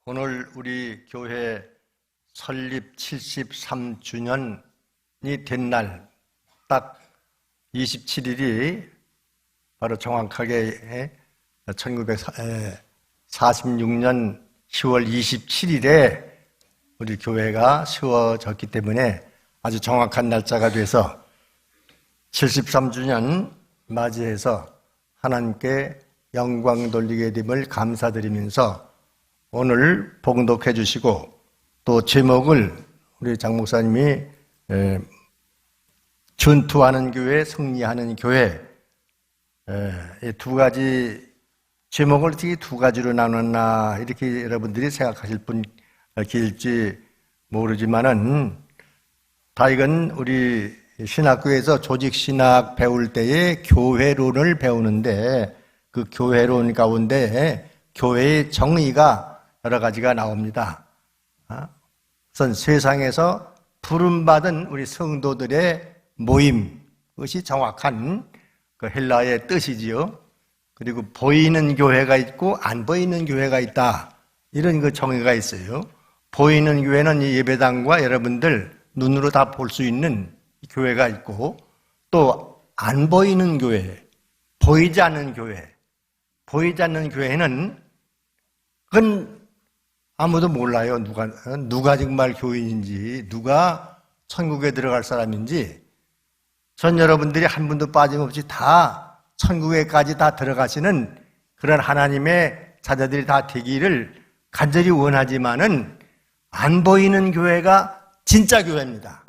오늘 우리 교회 설립 73주년이 된 날, 딱 27일이 바로 정확하게 1946년 10월 27일에 우리 교회가 세워졌기 때문에 아주 정확한 날짜가 돼서 73주년 맞이해서 하나님께 영광 돌리게 됨을 감사드리면서 오늘 봉독해 주시고 또 제목을 우리 장 목사님이 전투하는 교회, 승리하는 교회, 이 두 가지 제목을 어떻게 두 가지로 나눴나 이렇게 여러분들이 생각하실 분일지 모르지만은 다이건 우리 신학교에서 조직신학 배울 때에 교회론을 배우는데 그 교회론 가운데 교회의 정의가 여러 가지가 나옵니다. 우선 세상에서 부름받은 우리 성도들의 모임, 그것이 정확한 그 헬라어의 뜻이지요. 그리고 보이는 교회가 있고 안 보이는 교회가 있다. 이런 그 정의가 있어요. 보이는 교회는 이 예배당과 여러분들 눈으로 다 볼 수 있는 교회가 있고 또 안 보이는 교회, 보이지 않는 교회. 보이지 않는 교회는 그건 아무도 몰라요. 누가 정말 교인인지, 누가 천국에 들어갈 사람인지. 전 여러분들이 한 분도 빠짐없이 다 천국에까지 다 들어가시는 그런 하나님의 자녀들이 다 되기를 간절히 원하지만은 안 보이는 교회가 진짜 교회입니다.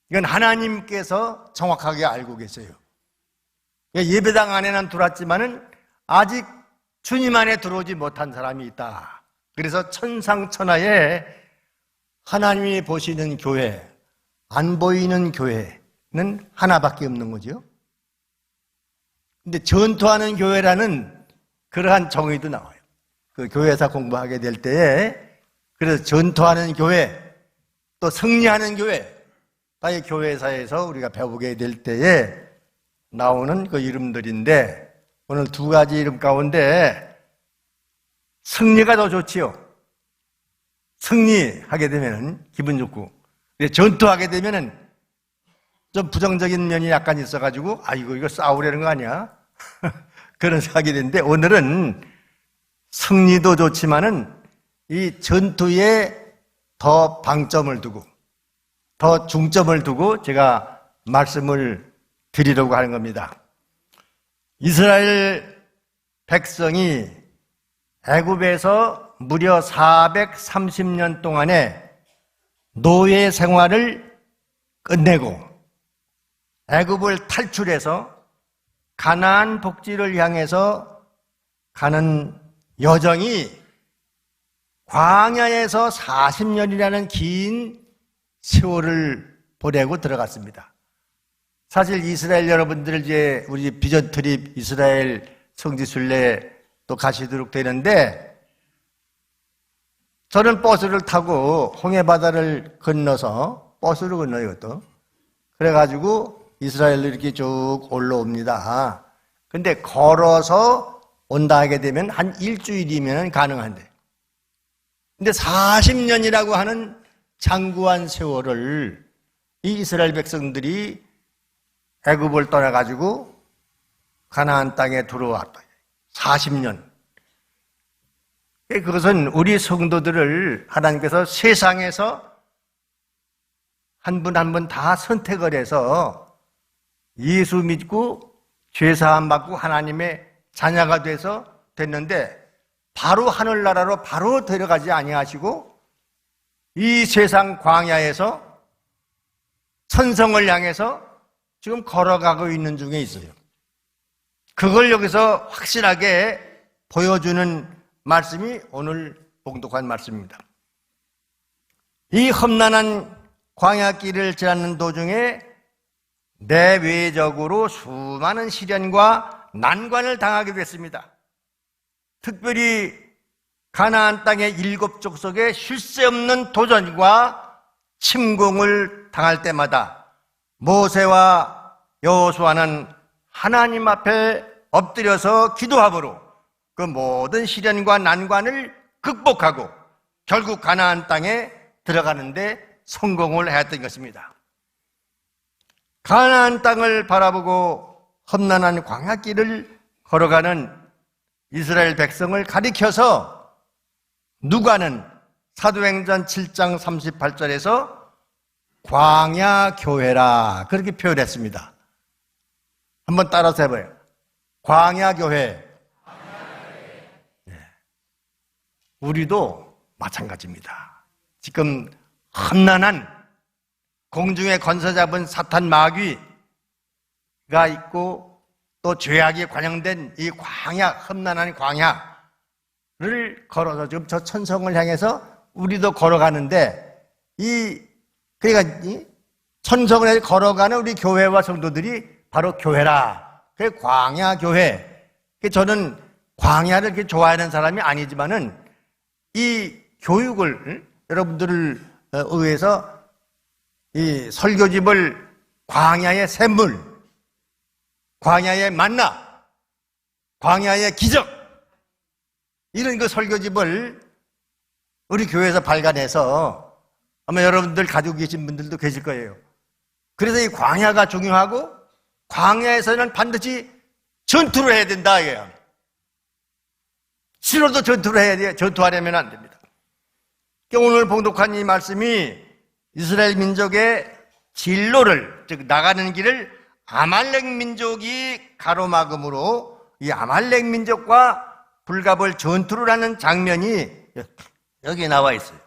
이건 하나님께서 정확하게 알고 계세요. 예배당 안에는 들어왔지만은 아직 주님 안에 들어오지 못한 사람이 있다. 그래서 천상천하에 하나님이 보시는 교회, 안 보이는 교회는 하나밖에 없는 거죠. 근데 전투하는 교회라는 그러한 정의도 나와요. 그 교회에서 공부하게 될 때에 그래서 전투하는 교회, 또 승리하는 교회, 다의 교회사에서 우리가 배우게 될 때에 나오는 그 이름들인데 오늘 두 가지 이름 가운데 승리가 더 좋지요. 승리하게 되면은 기분 좋고, 전투하게 되면은 좀 부정적인 면이 약간 있어가지고, 이거 싸우려는 거 아니야? 그런 생각이 되는데, 오늘은 승리도 좋지만은 이 전투에 더 방점을 두고, 더 중점을 두고 제가 말씀을 드리려고 하는 겁니다. 이스라엘 백성이 애굽에서 무려 430년 동안의 노예 생활을 끝내고 애굽을 탈출해서 가나안 복지를 향해서 가는 여정이 광야에서 40년이라는 긴 세월을 보내고 들어갔습니다. 사실 이스라엘 여러분들 이제 우리 비전 트립 이스라엘 성지순례 또 가시도록 되는데 저는 버스를 타고 홍해바다를 건너서 버스를 건너요 또. 그래가지고 이스라엘로 이렇게 쭉 올라옵니다. 근데 걸어서 온다 하게 되면 한 일주일이면 가능한데 근데 40년이라고 하는 장구한 세월을 이 이스라엘 백성들이 애굽을 떠나가지고 가나안 땅에 들어왔다. 40년. 그것은 우리 성도들을 하나님께서 세상에서 한 분 한 분 다 선택을 해서 예수 믿고 죄사함 받고 하나님의 자녀가 돼서 됐는데 바로 하늘나라로 바로 데려가지 아니하시고 이 세상 광야에서 천성을 향해서 지금 걸어가고 있는 중에 있어요. 그걸 여기서 확실하게 보여주는 말씀이 오늘 봉독한 말씀입니다. 이 험난한 광야길을 지나는 도중에 내외적으로 수많은 시련과 난관을 당하게 됐습니다. 특별히 가나안 땅의 7족속에 쉴 새 없는 도전과 침공을 당할 때마다 모세와 여호수아는 하나님 앞에 엎드려서 기도함으로 그 모든 시련과 난관을 극복하고 결국 가나안 땅에 들어가는데 성공을 했던 것입니다. 가나안 땅을 바라보고 험난한 광야길을 걸어가는 이스라엘 백성을 가리켜서 누가는 사도행전 7장 38절에서 광야교회라 그렇게 표현했습니다. 한번 따라서 해봐요. 광야교회. 네. 우리도 마찬가지입니다. 지금 험난한 공중에 건서 잡은 사탄 마귀가 있고 또 죄악이 관영된 이 광야, 험난한 광야를 걸어서 지금 저 천성을 향해서 우리도 걸어가는데 그러니까 이 천성을 걸어가는 우리 교회와 성도들이 바로 교회라. 그게 광야교회. 저는 광야를 그렇게 좋아하는 사람이 아니지만은 이 교육을 여러분들을 의해서 이 설교집을 광야의 샘물, 광야의 만나, 광야의 기적 이런 그 설교집을 우리 교회에서 발간해서 아마 여러분들 가지고 계신 분들도 계실 거예요. 그래서 이 광야가 중요하고 광야에서는 반드시 전투를 해야 된다 이거예요. 싫어도 전투를 해야 돼요. 전투하려면 안 됩니다. 오늘 봉독한 이 말씀이 이스라엘 민족의 진로를, 즉 나가는 길을 아말렉 민족이 가로막음으로 이 아말렉 민족과 불가벌 전투를 하는 장면이 여기 나와 있어요.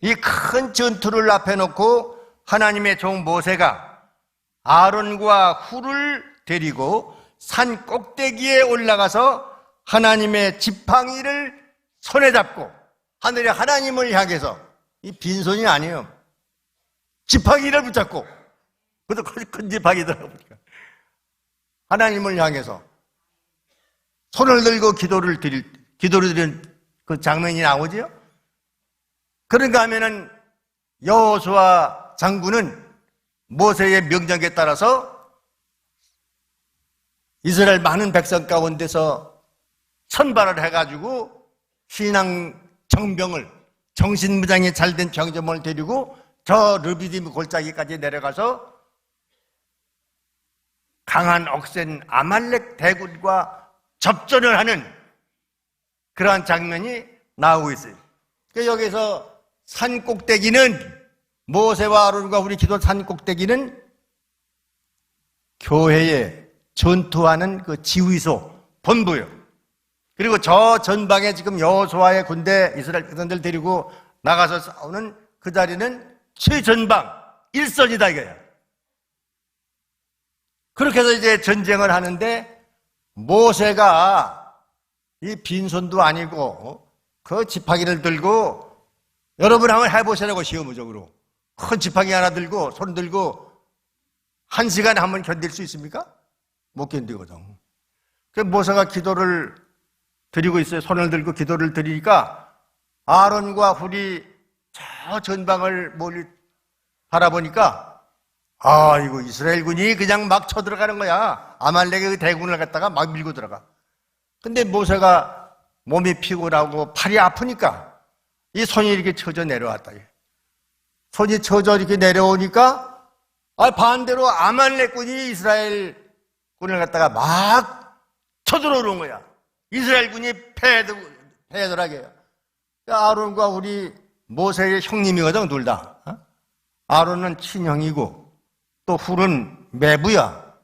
이 큰 전투를 앞에 놓고 하나님의 종 모세가 아론과 훌을 데리고 산 꼭대기에 올라가서 하나님의 지팡이를 손에 잡고 하늘의 하나님을 향해서 이 빈손이 아니에요. 지팡이를 붙잡고 그것도 큰 지팡이더라고요. 하나님을 향해서 손을 들고 기도를 드리는 그 장면이 나오죠. 그런가 하면은 여호수아 장군은 모세의 명령에 따라서 이스라엘 많은 백성 가운데서 선발을 해가지고 신앙 정병을 정신무장이 잘된 병정을 데리고 저 르비딤 골짜기까지 내려가서 강한 억센 아말렉 대군과 접전을 하는 그러한 장면이 나오고 있어요. 그러니까 여기서 산 꼭대기는 모세와 아론과 우리 기도 산 꼭대기는 교회에 전투하는 그 지휘소, 본부요. 그리고 저 전방에 지금 여호수아의 군대 이스라엘 백성들 데리고 나가서 싸우는 그 자리는 최전방 일선이다 이거야. 그렇게 해서 이제 전쟁을 하는데 모세가 이 빈손도 아니고 그 지팡이를 들고 여러분 한번 해보시라고 시험적으로 큰 지팡이 하나 들고 손 들고 1시간에 한 번 견딜 수 있습니까? 못 견디거든. 그래서 모세가 기도를 드리고 있어요. 손을 들고 기도를 드리니까 아론과 훌이 저 전방을 멀리 바라보니까 이거 이스라엘군이 그냥 막 쳐들어가는 거야. 아말렉의 그 대군을 갖다가 막 밀고 들어가. 근데 모세가 몸이 피곤하고 팔이 아프니까 이 손이 이렇게 쳐져 내려왔다. 손이 쳐져 이렇게 내려오니까 반대로 아말렉군이 이스라엘군을 갖다가 막 쳐들어오는 거야. 이스라엘군이 패하더라고요. 그러니까 아론과 우리 모세의 형님이거든, 둘 다. 아론은 친형이고 또 훌은 매부야.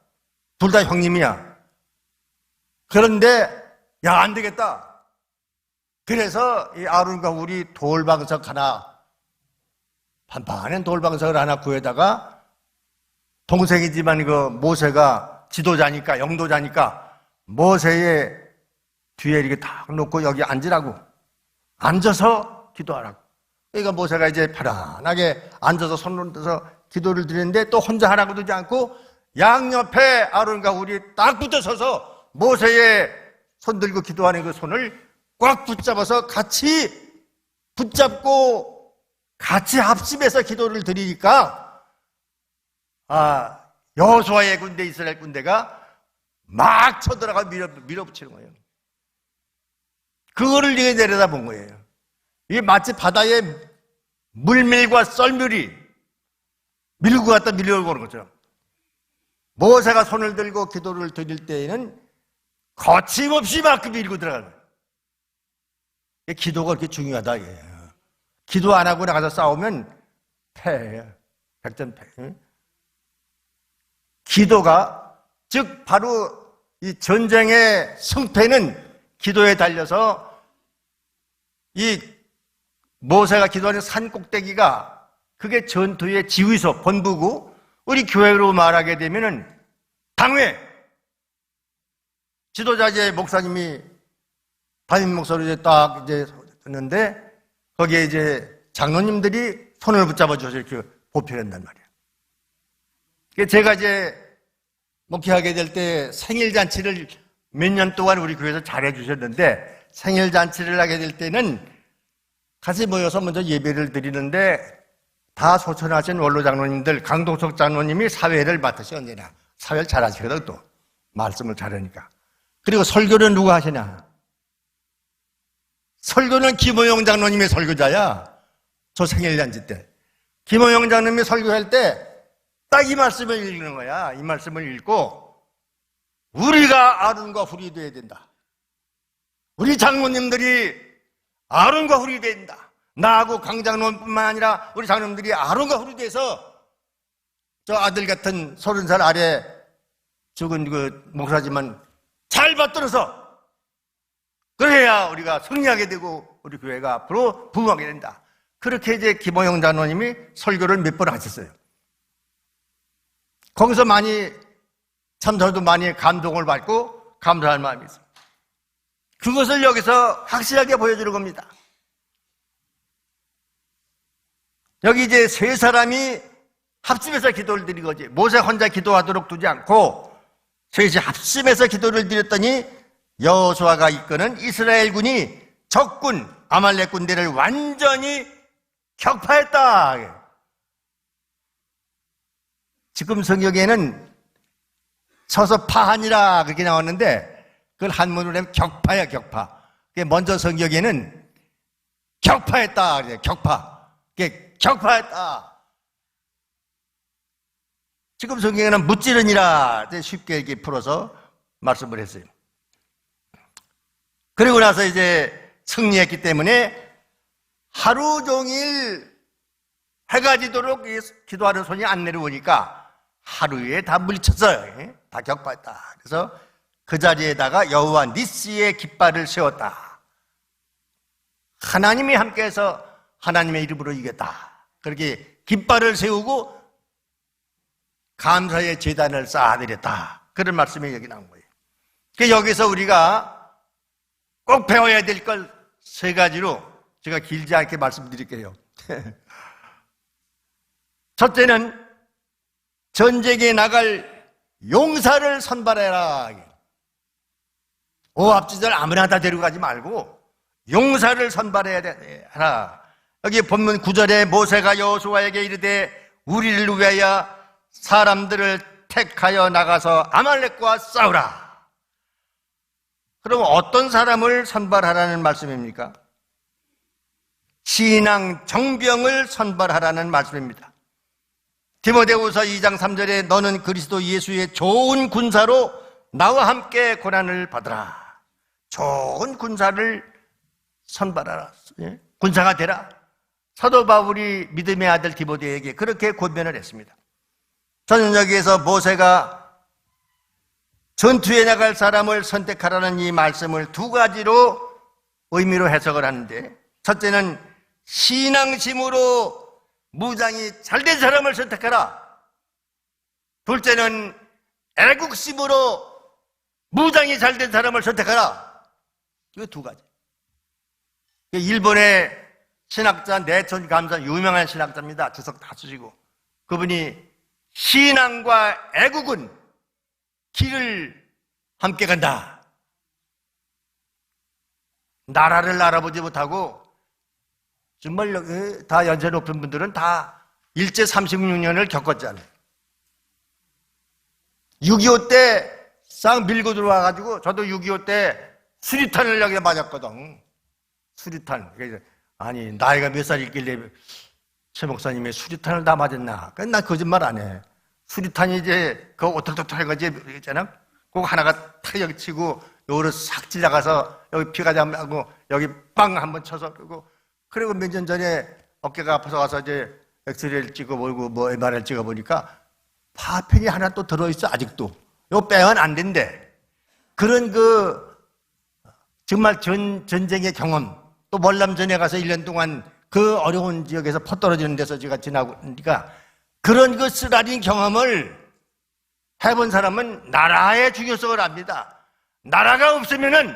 둘 다 형님이야. 그런데 안 되겠다. 그래서 이 아론과 우리 돌방석 하나, 판판한 돌방석을 하나 구해다가 동생이지만 그 모세가 지도자니까, 영도자니까 모세의 뒤에 이렇게 탁 놓고 여기 앉으라고. 앉아서 기도하라고. 그러니까 모세가 이제 편안하게 앉아서 손을 들어서 기도를 드리는데 또 혼자 하라고 두지 않고 양옆에 아론과 우리 딱 붙어 서서 모세의 손 들고 기도하는 그 손을 꽉 붙잡아서 같이 붙잡고 같이 합심해서 기도를 드리니까 여호수아의 군대, 이스라엘 군대가 막 쳐들어가 밀어붙이는 거예요. 그거를 내가 내려다본 거예요. 이게 마치 바다에 물밀과 썰물이 밀고 갔다 밀려오고 오는 것처럼 모세가 손을 들고 기도를 드릴 때에는 거침없이 막 밀고 들어가는 거예요. 기도가 그렇게 중요하다. 기도 안 하고 나가서 싸우면 패예요. 백전패. 기도가 즉 바로 이 전쟁의 승패는 기도에 달려서 이 모세가 기도하는 산 꼭대기가 그게 전투의 지휘소, 본부고 우리 교회로 말하게 되면은 당회 지도자 이제 목사님이 담임 목사로 이제 딱 이제 했는데 거기에 이제 장로님들이 손을 붙잡아 주셔서 이렇게 보필한단 말이에요. 제가 이제 목회하게 될 때 생일 잔치를 몇 년 동안 우리 교회에서 잘해 주셨는데 생일 잔치를 하게 될 때는 같이 모여서 먼저 예배를 드리는데 다 소천하신 원로 장로님들, 강동석 장로님이 사회를 맡으셔 언제나 사회를 잘하시거든 또 말씀을 잘하니까. 그리고 설교는 누가 하시냐? 설교는 김호영 장로님이 설교자야. 저 생일잔치 때 김호영 장로님이 설교할 때 딱 이 말씀을 읽는 거야. 이 말씀을 읽고 우리가 아론과 훌이 돼야 된다. 우리 장로님들이 아론과 훌이 된다. 나하고 강장로뿐만 아니라 우리 장로님들이 아론과 훌이 돼서 저 아들 같은 30살 아래 죽은 그 목사지만 잘 받들어서 그래야 우리가 승리하게 되고 우리 교회가 앞으로 부흥하게 된다. 그렇게 이제 김호영 장로님이 설교를 몇 번 하셨어요. 거기서 많이 참 저도 많이 감동을 받고 감사할 마음이 있습니다. 그것을 여기서 확실하게 보여주는 겁니다. 여기 이제 세 사람이 합심해서 기도를 드린 거지. 모세 혼자 기도하도록 두지 않고 셋이 합심해서 기도를 드렸더니 여호수아가 이끄는 이스라엘 군이 적군 아말렉 군대를 완전히 격파했다. 지금 성경에는 쳐서 파하니라 그렇게 나왔는데 그걸 한문으로 하면 격파야 격파. 먼저 성경에는 격파했다. 격파. 격파했다. 지금 성경에는 무찌르니라 쉽게 이렇게 풀어서 말씀을 했어요. 그리고 나서 이제 승리했기 때문에 하루 종일 해가 지도록 기도하는 손이 안 내려오니까 하루에 다 물리쳤어요. 다 격파했다. 그래서 그 자리에다가 여호와 니시의 깃발을 세웠다. 하나님이 함께해서 하나님의 이름으로 이겼다. 그렇게 깃발을 세우고 감사의 제단을 쌓아드렸다. 그런 말씀이 여기 나온 거예요. 여기서 우리가 꼭 배워야 될 걸 세 가지로 제가 길지 않게 말씀드릴게요. 첫째는 전쟁에 나갈 용사를 선발해라. 오합지들 아무나 다 데려가지 말고 용사를 선발해야 하라. 여기 본문 9절에 모세가 여호수아에게 이르되 우리를 위하여 사람들을 택하여 나가서 아말렉과 싸우라. 그럼 어떤 사람을 선발하라는 말씀입니까? 신앙 정병을 선발하라는 말씀입니다. 디모데후서 2장 3절에 너는 그리스도 예수의 좋은 군사로 나와 함께 고난을 받으라. 좋은 군사를 선발하라. 군사가 되라. 사도 바울이 믿음의 아들 디모데에게 그렇게 권면을 했습니다. 저는 여기에서 모세가 전투에 나갈 사람을 선택하라는 이 말씀을 두 가지로 의미로 해석을 하는데, 첫째는 신앙심으로 무장이 잘된 사람을 선택하라. 둘째는 애국심으로 무장이 잘된 사람을 선택하라. 이거 두 가지. 일본의 신학자 내천 감사, 유명한 신학자입니다. 주석 다 쓰시고. 그분이 신앙과 애국은 길을 함께 간다. 나라를 알아보지 못하고, 정말 다 연세 높은 분들은 다 일제 36년을 겪었잖아요. 6.25 때 싹 밀고 들어와가지고, 저도 6.25 때 수리탄을 여기에 맞았거든. 수리탄. 아니, 나이가 몇 살이길래 최 목사님이 수류탄을 다 맞았나? 난 거짓말 안 해. 수류탄이 이제 그 오털토털 해가지 있잖아. 그거 하나가 탁 여기 치고 요로 싹 찔러가서 여기 피가 나고 여기 빵 한번 쳐서 그리고 몇 년 전에 어깨가 아파서 와서 이제 엑스레이를 찍어보고 뭐 MRI를 찍어보니까 파편이 하나 또 들어있어 아직도. 이거 빼면 안 된대. 그런 정말 전쟁의 경험, 또 월남전에 가서 1년 동안 그 어려운 지역에서 퍼떨어지는 데서 제가 지나고 그러니까 그런 쓰라린 경험을 해본 사람은 나라의 중요성을 압니다. 나라가 없으면은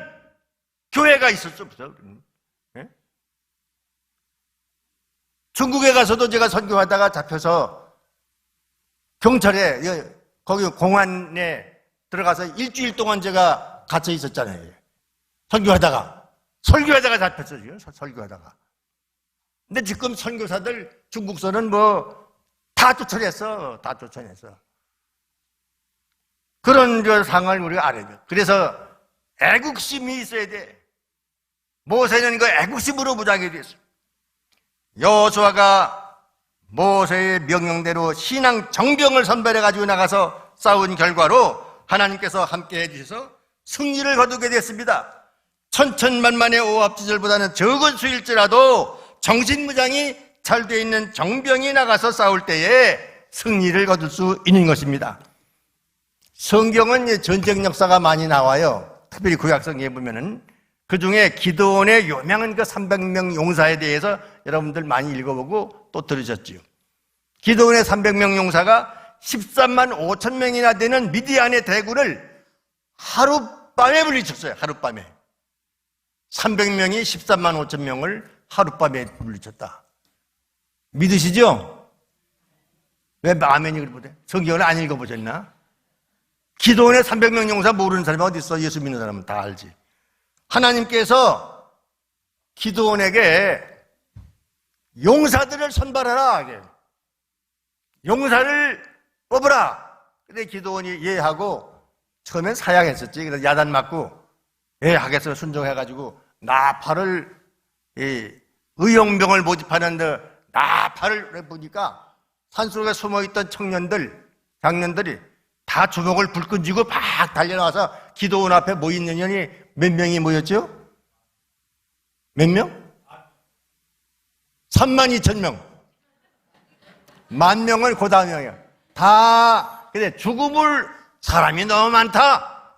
교회가 있을 수 없어. 예? 중국에 가서도 제가 선교하다가 잡혀서 경찰에 거기 공안에 들어가서 일주일 동안 제가 갇혀 있었잖아요. 설교하다가 잡혔어요. 설교하다가. 근데 지금 선교사들 중국서는 다 쫓아냈어. 그런 상황을 우리가 알아야 돼. 그래서 애국심이 있어야 돼. 모세는 그 애국심으로 무장이 됐어. 여호수아가 모세의 명령대로 신앙 정병을 선발해가지고 나가서 싸운 결과로 하나님께서 함께 해주셔서 승리를 거두게 됐습니다. 천천만만의 오합지졸보다는 적은 수일지라도 정신무장이 잘 돼 있는 정병이 나가서 싸울 때에 승리를 거둘 수 있는 것입니다. 성경은 전쟁 역사가 많이 나와요. 특별히 구약성에 보면은 그 중에 기드온의 유명한 그 300명 용사에 대해서 여러분들 많이 읽어보고 또 들으셨지요. 기드온의 300명 용사가 13만 5천 명이나 되는 미디안의 대군을 하룻밤에 물리쳤어요. 하룻밤에. 300명이 13만 5천 명을 하룻밤에 물리쳤다. 믿으시죠? 왜 아멘이 그래 보대? 성경을 안 읽어보셨나? 기도원의 300명 용사 모르는 사람이 어디 있어? 예수 믿는 사람은 다 알지. 하나님께서 기도원에게 용사들을 선발하라. 용사를 뽑으라. 근데 기도원이 예 하고 처음엔 사양했었지. 그래서 야단 맞고 예 하겠어 순종해가지고 나팔을 의용병을 모집하는데 나팔을 보니까 산속에 숨어있던 장년들이 다 주먹을 불끈 쥐고 막 달려나와서 기도원 앞에 모인 년이 몇 명이 모였죠? 몇 명? 3만 2천 명. 10,000명은 그 다음이에요. 근데 사람이 너무 많다.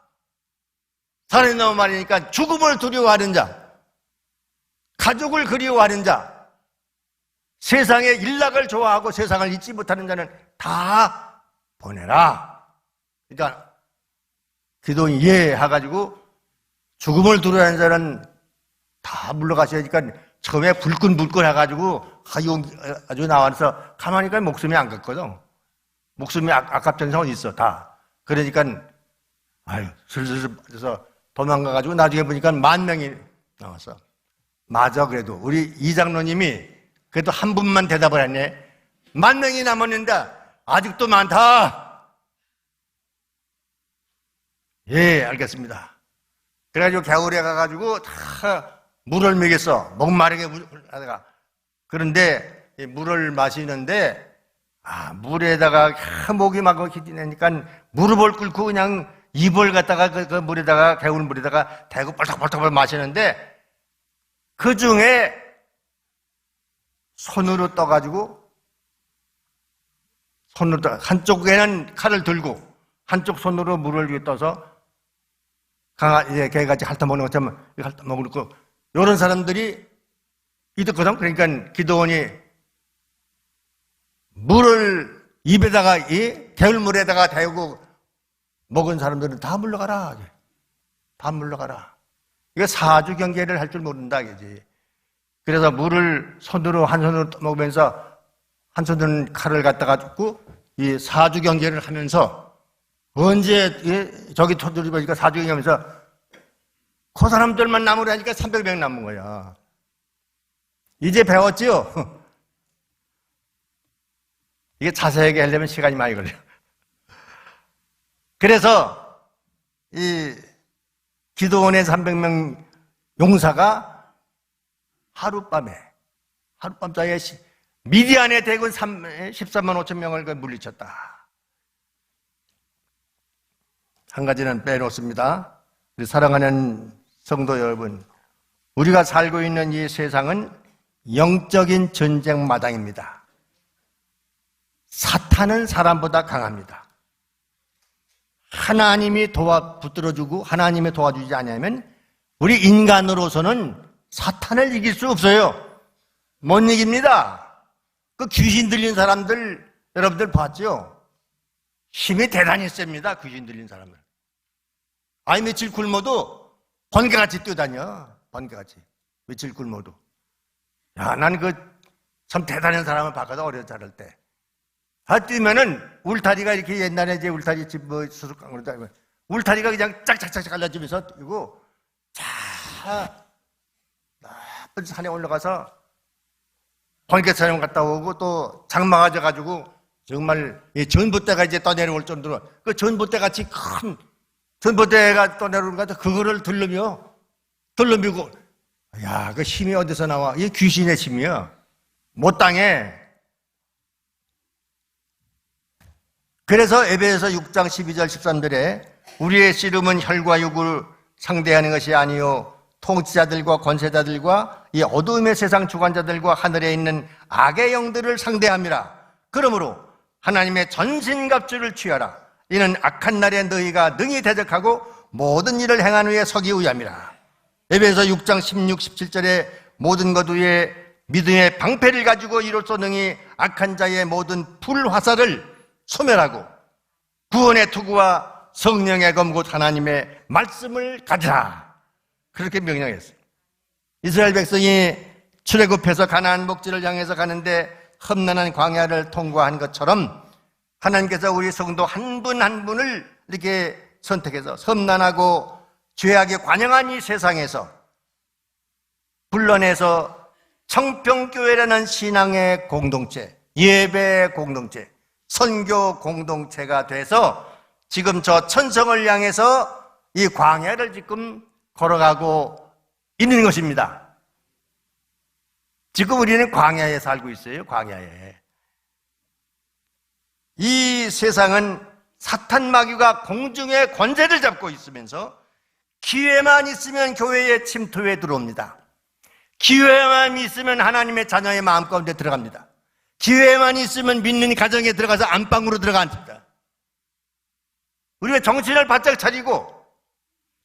사람이 너무 많으니까 죽음을 두려워하는 자, 가족을 그리워하는 자, 세상의 일락을 좋아하고 세상을 잊지 못하는 자는 다 보내라. 그러니까 기도원이 예 해가지고 죽음을 두려워하는 자는 다 물러가셔야 하니까 처음에 불끈불끈 해가지고 아주 나와서 가만히 있으니까 목숨이 안 갔거든. 목숨이 아깝다는 사람이 있어 다. 그러니까 슬슬 그래서 도망가가지고 나중에 보니까 10,000명이 나왔어. 맞아. 그래도 우리 이장로님이 그래도 한 분만 대답을 했네. 10,000명이 남았는데 아직도 많다. 예, 알겠습니다. 그래가지고 겨울에 가가지고 다 물을 먹였어. 목마르게 하다가. 그런데 물을 마시는데 물에다가 목이 막 기대니까 무릎을 꿇고 그냥 입을 갖다가 그 물에다가 개울 물에다가 대고 벌떡벌떡 마시는데 그 중에 손으로 떠가지고 한쪽에는 칼을 들고 한쪽 손으로 물을 떠서 개같이 핥아먹는 것처럼 핥아먹고 이런 사람들이 있었거든. 그러니까 기도원이 물을 입에다가 개울물에다가 대고 먹은 사람들은 다 물러가라. 다 물러가라. 이거 사주 경계를 할 줄 모른다 이거지. 그래서 물을 한 손으로 먹으면서 한 손으로는 칼을 갖다가 줍고 이 사주 경계를 하면서 언제 저기 토들이 보니까 사주 경계하면서 그 사람들만 남으라니까 300명 남은 거야. 이제 배웠지요? 이게 자세하게 하려면 시간이 많이 걸려. 그래서 이 기도원의 300명 용사가 하룻밤에 하룻밤사이에 미디안의 대군 13만 5천 명을 물리쳤다. 한 가지는 빼놓습니다. 우리 사랑하는 성도 여러분, 우리가 살고 있는 이 세상은 영적인 전쟁 마당입니다. 사탄은 사람보다 강합니다. 하나님이 붙들어주고 하나님이 도와주지 않으면 우리 인간으로서는 사탄을 이길 수 없어요. 못 이깁니다. 그 귀신 들린 사람들 여러분들 봤죠? 힘이 대단히 셉니다. 귀신 들린 사람들. 아니 며칠 굶어도 번개같이 뛰어다녀. 번개같이. 며칠 굶어도. 야, 난 참 대단한 사람을 봤거든, 어려 자랄 때. 뛰면은 울타리가 이렇게 옛날에 이제 울타리 집 수수깡으로 다니면 울타리가 그냥 짝짝짝 갈라지면서 뛰고 나쁜 산에 올라가서 번개 촬영 갔다 오고 또 장마가 져가지고 정말 전봇대가 이제 떠내려올 정도로 그 전봇대 같이 큰 전봇대가 떠내려오는 것 같아. 그거를 들러미고 야, 그 힘이 어디서 나와? 이게 귀신의 힘이야. 못 당해. 그래서 에베소서 6장 12절 13절에 우리의 씨름은 혈과 육을 상대하는 것이 아니요 통치자들과 권세자들과 이 어두움의 세상 주관자들과 하늘에 있는 악의 영들을 상대함이라. 그러므로 하나님의 전신갑주를 취하라. 이는 악한 날에 너희가 능히 대적하고 모든 일을 행한 후에 서기 위함이라. 에베소서 6장 16, 17절에 모든 것 위에 믿음의 방패를 가지고 이로써 능히 악한 자의 모든 불화살을 소멸하고 구원의 투구와 성령의 검 곧 하나님의 말씀을 가지라. 그렇게 명령했어요. 이스라엘 백성이 출애굽해서 가나안 목지를 향해서 가는데 험난한 광야를 통과한 것처럼 하나님께서 우리 성도 한 분 한 분을 이렇게 선택해서 험난하고 죄악에 관영한 이 세상에서 불러내서 청평교회라는 신앙의 공동체, 예배의 공동체, 선교 공동체가 돼서 지금 저 천성을 향해서 이 광야를 지금 걸어가고 있는 것입니다. 지금 우리는 광야에 살고 있어요. 광야에. 이 세상은 사탄 마귀가 공중의 권세를 잡고 있으면서 기회만 있으면 교회에 침투해 들어옵니다. 기회만 있으면 하나님의 자녀의 마음 가운데 들어갑니다. 기회만 있으면 믿는 가정에 들어가서 안방으로 들어갑니다. 우리가 정신을 바짝 차리고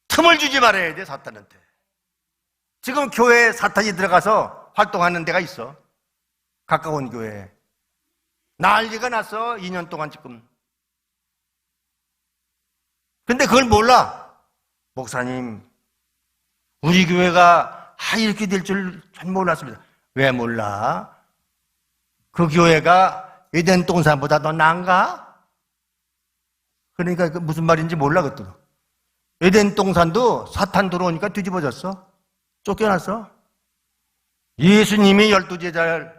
틈을 주지 말아야 돼, 사탄한테. 지금 교회에 사탄이 들어가서 활동하는 데가 있어. 가까운 교회에. 난리가 났어, 2년 동안 지금. 근데 그걸 몰라. 목사님, 우리 교회가 이렇게 될 줄 전 몰랐습니다. 왜 몰라? 그 교회가 에덴 동산보다 더 나은가? 그러니까 그 무슨 말인지 몰라, 그것도. 에덴 동산도 사탄 들어오니까 뒤집어졌어. 쫓겨났어. 예수님이 12제자를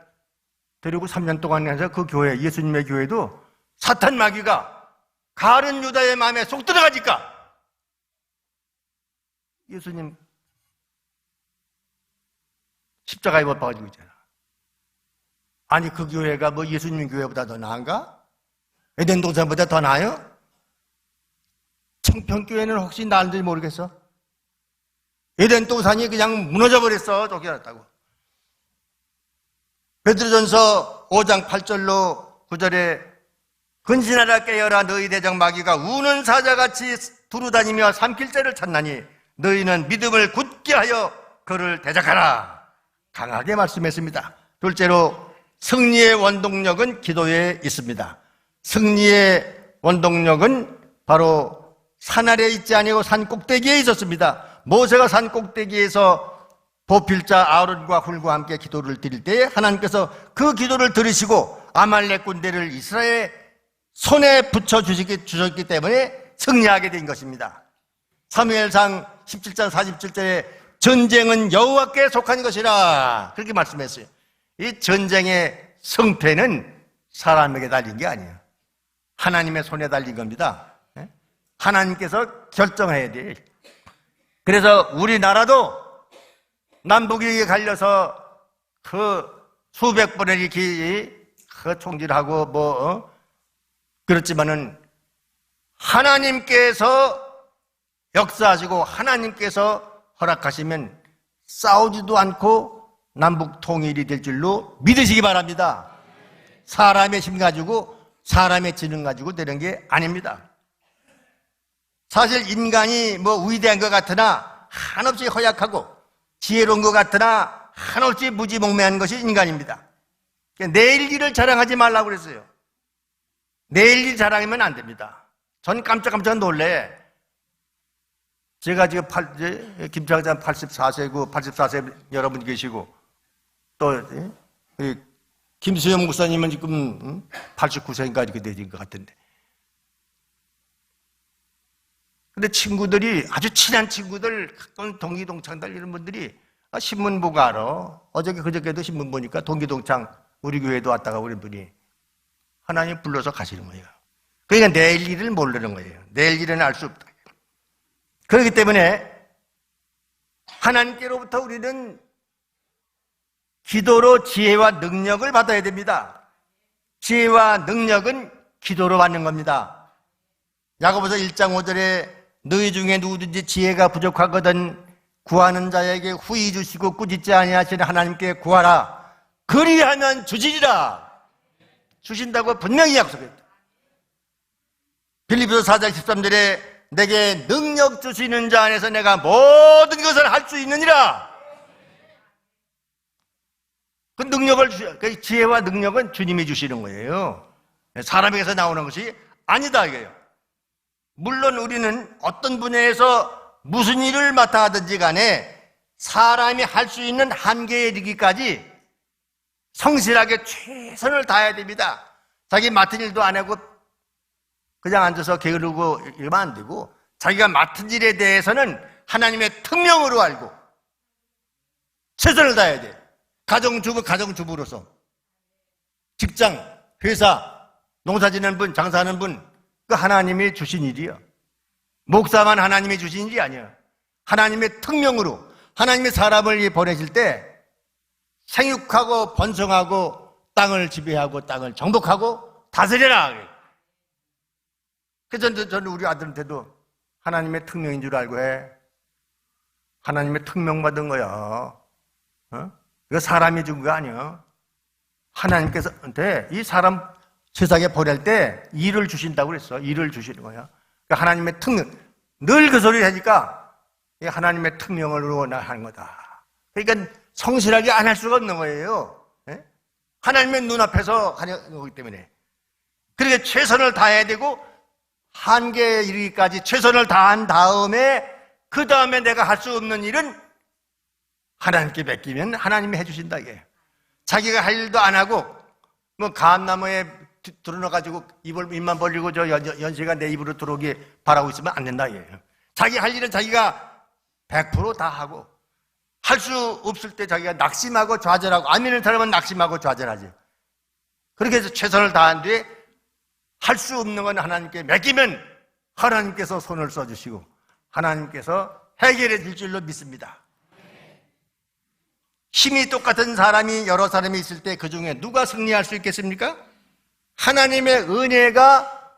데리고 3년 동안 해서 그 교회, 예수님의 교회도 사탄 마귀가 가룟 유다의 마음에 쏙 들어가니까 예수님 십자가에 못 박아지고 있잖아. 아니 그 교회가 뭐 예수님 교회보다 더 나은가? 에덴 동산보다 더 나아요? 청평교회는 혹시 나은지 모르겠어? 에덴 동산이 그냥 무너져버렸어. 쫓겨났다고. 베드로전서 5장 8절로 9절에 근신하라 깨어라 너희 대적 마귀가 우는 사자같이 두루다니며 삼킬죄를 찾나니 너희는 믿음을 굳게 하여 그를 대적하라. 강하게 말씀했습니다. 둘째로 승리의 원동력은 기도에 있습니다. 승리의 원동력은 바로 산 아래에 있지 아니고 산 꼭대기에 있었습니다. 모세가 산 꼭대기에서 보필자 아론과 훌과 함께 기도를 드릴 때에 하나님께서 그 기도를 들으시고 아말렉 군대를 이스라엘의 손에 붙여주셨기 때문에 승리하게 된 것입니다. 사무엘상 17장 47절에 전쟁은 여호와께 속한 것이라 그렇게 말씀했어요. 이 전쟁의 성패는 사람에게 달린 게 아니에요. 하나님의 손에 달린 겁니다. 하나님께서 결정해야 돼. 그래서 우리나라도 남북에게 갈려서 그 수백 번을 이렇게 총질하고 그렇지만은 하나님께서 역사하시고 하나님께서 허락하시면 싸우지도 않고 남북 통일이 될 줄로 믿으시기 바랍니다. 사람의 힘 가지고 사람의 지능 가지고 되는 게 아닙니다. 사실 인간이 위대한 것 같으나 한없이 허약하고 지혜로운 것 같으나 한없이 무지몽매한 것이 인간입니다. 내일 일을 자랑하지 말라고 그랬어요. 내일 일 자랑하면 안 됩니다. 전 깜짝깜짝 놀래. 제가 지금 김 차장 84세고 84세 여러분 계시고 또 김수영 목사님은 지금 89세인가 이렇게 되신 것 같은데. 근데 친구들이 아주 친한 친구들, 동기동창들 이런 분들이 신문 보고 알아. 그저께도 신문 보니까 동기동창 우리 교회도 왔다가 우리 분이 하나님 불러서 가시는 거예요. 그러니까 내일 일을 모르는 거예요. 내일 일은 알 수 없다. 그렇기 때문에 하나님께로부터 우리는 기도로 지혜와 능력을 받아야 됩니다. 지혜와 능력은 기도로 받는 겁니다. 야고보서 1장 5절에 너희 중에 누구든지 지혜가 부족하거든 구하는 자에게 후히 주시고 꾸짖지 아니하시는 하나님께 구하라. 그리하면 주시리라. 주신다고 분명히 약속했다. 빌립보서 4장 13절에 내게 능력 주시는 자 안에서 내가 모든 것을 할 수 있느니라. 그 능력을 그 지혜와 능력은 주님이 주시는 거예요. 사람에게서 나오는 것이 아니다 이거예요. 물론 우리는 어떤 분야에서 무슨 일을 맡아 하든지 간에 사람이 할 수 있는 한계에 이르기까지 성실하게 최선을 다해야 됩니다. 자기 맡은 일도 안 하고 그냥 앉아서 게으르고 이러면 안 되고 자기가 맡은 일에 대해서는 하나님의 특명으로 알고 최선을 다해야 돼요. 가정주부로서 직장, 회사, 농사 지는 분, 장사하는 분, 그 하나님이 주신 일이요. 목사만 하나님이 주신 일이 아니에요. 하나님의 특명으로 하나님의 사람을 보내실 때 생육하고 번성하고 땅을 지배하고 땅을 정복하고 다스려라. 그래서 저는 우리 아들한테도 하나님의 특명인 줄 알고 해. 하나님의 특명 받은 거야. 이거 사람이 준 거 아니야. 하나님께서 이 사람 세상에 보낼 때 일을 주신다고 그랬어. 일을 주시는 거야. 그러니까 하나님의 특명. 늘 그 소리를 하니까 하나님의 특명으로 하는 거다. 그러니까 성실하게 안 할 수가 없는 거예요. 하나님의 눈앞에서 하는 거기 때문에. 그러니까 최선을 다해야 되고 한계에 이르기까지 최선을 다한 다음에 그 다음에 내가 할 수 없는 일은 하나님께 맡기면 하나님이 해주신다 이게. 자기가 할 일도 안 하고 감나무에 들어넣어가지고 입만 벌리고 저 연세가 내 입으로 들어오게 바라고 있으면 안 된다 이게요. 자기 할 일은 자기가 100% 다 하고 할 수 없을 때 자기가 낙심하고 좌절하고 안 믿는 사람은 낙심하고 좌절하죠. 그렇게 해서 최선을 다한 뒤에 할 수 없는 건 하나님께 맡기면 하나님께서 손을 써주시고 하나님께서 해결해 줄 줄로 믿습니다. 힘이 똑같은 사람이 여러 사람이 있을 때 그 중에 누가 승리할 수 있겠습니까? 하나님의 은혜가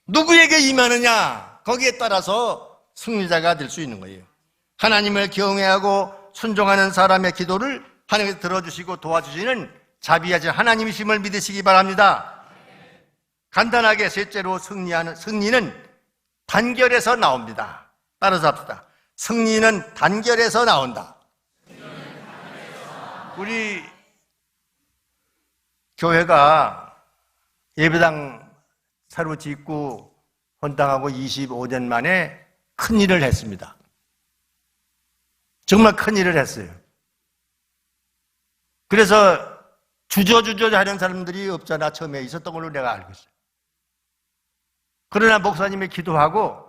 누구에게 임하느냐 거기에 따라서 승리자가 될 수 있는 거예요. 하나님을 경외하고 순종하는 사람의 기도를 하나님께서 들어주시고 도와주시는 자비하신 하나님이심을 믿으시기 바랍니다. 간단하게 셋째로 승리는 단결에서 나옵니다. 따라서 합시다. 승리는 단결에서 나온다. 우리 교회가 예배당 새로 짓고 헌당하고 25년 만에 큰 일을 했습니다. 정말 큰 일을 했어요. 그래서 주저주저 하는 사람들이 없잖아. 처음에 있었던 걸로 내가 알고 있어요. 그러나 목사님이 기도하고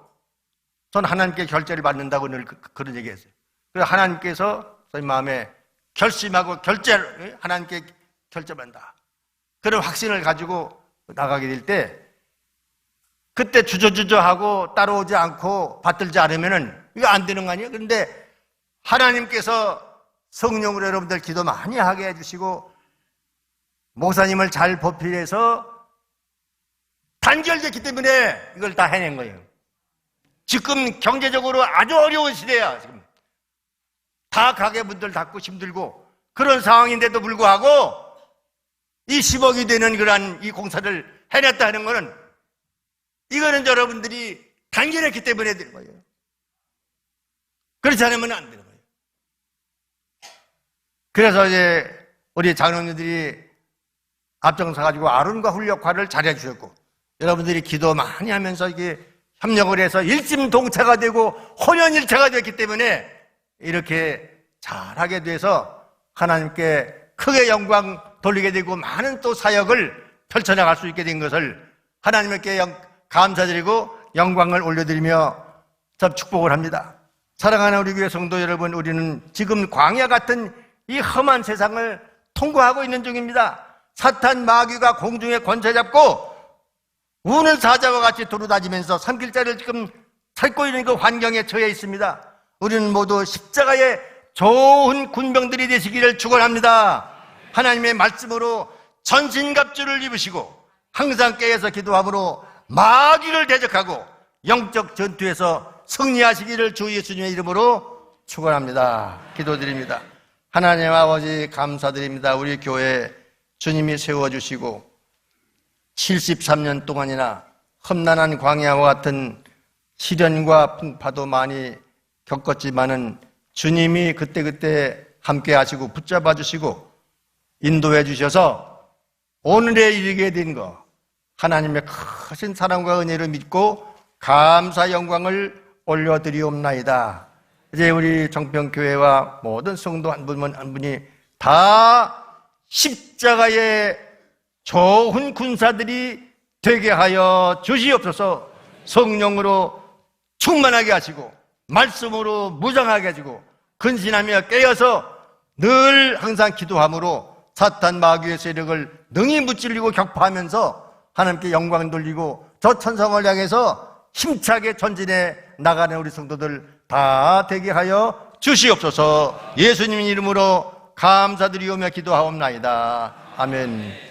전 하나님께 결제를 받는다고 늘 그런 얘기 했어요. 그래서 하나님께서 저희 마음에 결심하고 결제를 하나님께 결제받는다. 그런 확신을 가지고 나가게 될 때 그때 주저주저하고 따라오지 않고 받들지 않으면은 이거 안 되는 거 아니에요? 그런데 하나님께서 성령으로 여러분들 기도 많이 하게 해주시고 목사님을 잘 보필해서 단결됐기 때문에 이걸 다 해낸 거예요. 지금 경제적으로 아주 어려운 시대야. 지금 다 가게문들 닫고 힘들고 그런 상황인데도 불구하고 이 10억이 되는 그러한 이 공사를 해냈다 하는 거는 이거는 여러분들이 단결했기 때문에 되는 거예요. 그렇지 않으면 안 되는 거예요. 그래서 이제 우리 장로님들이 앞장서가지고 아론과 훌 역할을 잘해 주셨고 여러분들이 기도 많이 하면서 이게 협력을 해서 일심동체가 되고 혼연일체가 됐기 때문에 이렇게 잘하게 돼서 하나님께 크게 영광 돌리게 되고 많은 또 사역을 펼쳐나갈 수 있게 된 것을 하나님께 감사드리고 영광을 올려드리며 축복을 합니다. 사랑하는 우리 교회 성도 여러분, 우리는 지금 광야 같은 이 험한 세상을 통과하고 있는 중입니다. 사탄 마귀가 공중에 권세 잡고 우는 사자와 같이 도로다니면서 삼킬자를 지금 찾고 있는 그 환경에 처해 있습니다. 우리는 모두 십자가의 좋은 군병들이 되시기를 축원합니다. 하나님의 말씀으로 전신갑주를 입으시고 항상 깨어서 기도함으로 마귀를 대적하고 영적 전투에서 승리하시기를 주 예수님의 이름으로 축원합니다. 기도드립니다. 하나님 아버지 감사드립니다. 우리 교회 주님이 세워주시고 73년 동안이나 험난한 광야와 같은 시련과 풍파도 많이 겪었지만은 주님이 그때그때 함께 하시고 붙잡아 주시고 인도해 주셔서 오늘에 이르게 된 것 하나님의 크신 사랑과 은혜를 믿고 감사 영광을 올려드리옵나이다. 이제 우리 정평교회와 모든 성도 한 분 한 분이 다 십자가의 좋은 군사들이 되게 하여 주시옵소서. 성령으로 충만하게 하시고 말씀으로 무장하게 하시고 근신하며 깨어서 늘 항상 기도함으로 사탄 마귀의 세력을 능히 무찔리고 격파하면서 하나님께 영광 돌리고 저 천성을 향해서 힘차게 전진해 나가는 우리 성도들 다 되게 하여 주시옵소서. 예수님 이름으로 감사드리오며 기도하옵나이다. 아멘.